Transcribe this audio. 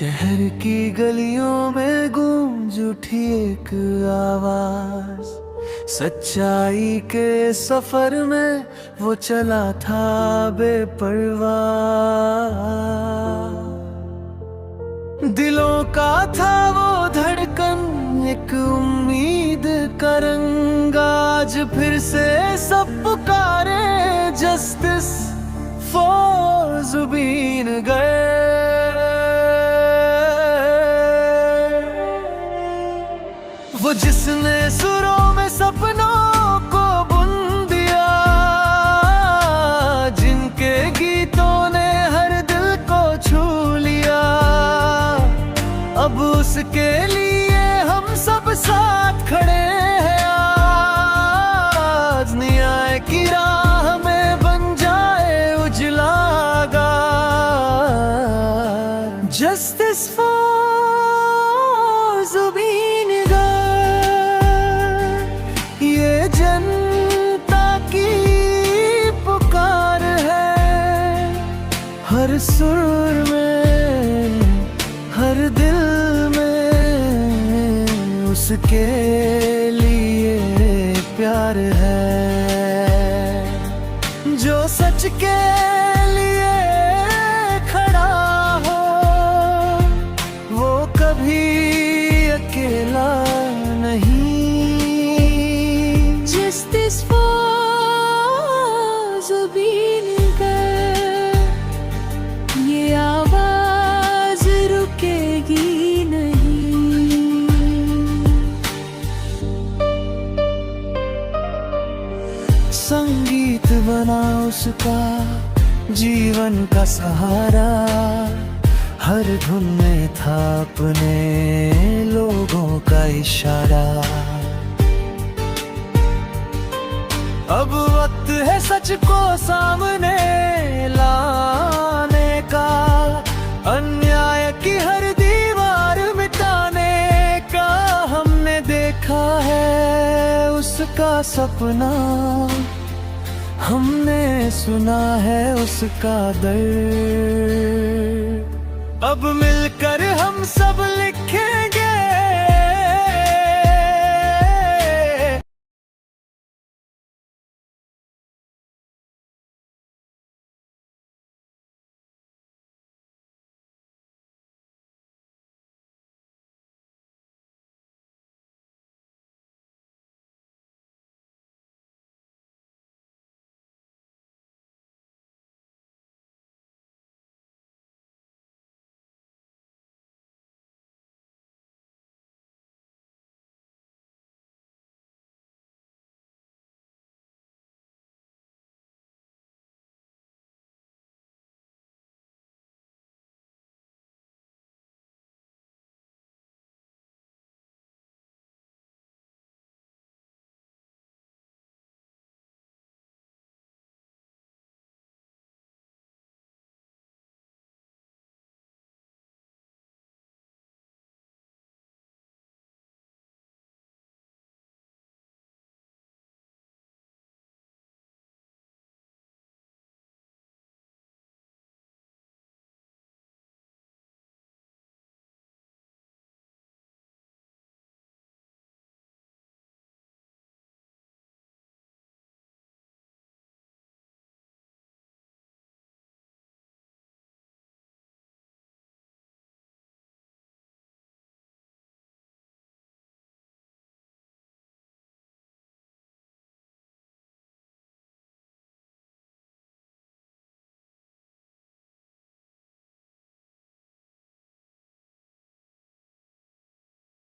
शहर की गलियों में गूंज उठी एक आवाज। सच्चाई के सफर में वो चला था बेपरवाह। दिलों का था वो धड़कन, एक उम्मीद का रंग। आज फिर से सब पुकारे जस्टिस फॉर जुबीन गए। वो जिसने सुरों में सपनों को बुन दिया, जिनके गीतों ने हर दिल को छू लिया, अब उसके लिए हम सब साथ खड़े हैं। आज न्याय की राह में बन जाए उजला जस्टिस फॉर जुबीन गर्ग। ये जनता की पुकार है, हर सुर में हर दिल में उसके लिए प्यार है। जो सच के लिए खड़ा हो वो कभी अकेला नहीं। जस्टिस फॉर जुबीन गर्ग, ये आवाज रुकेगी नहीं। संगीत बना उसका जीवन का सहारा, हर धुन में था अपने लोगों का इशारा। अब वक्त है सच को सामने लाने का, अन्याय की हर दीवार मिटाने का। हमने देखा है उसका सपना, हमने सुना है उसका दर्द। अब मिलकर हम सब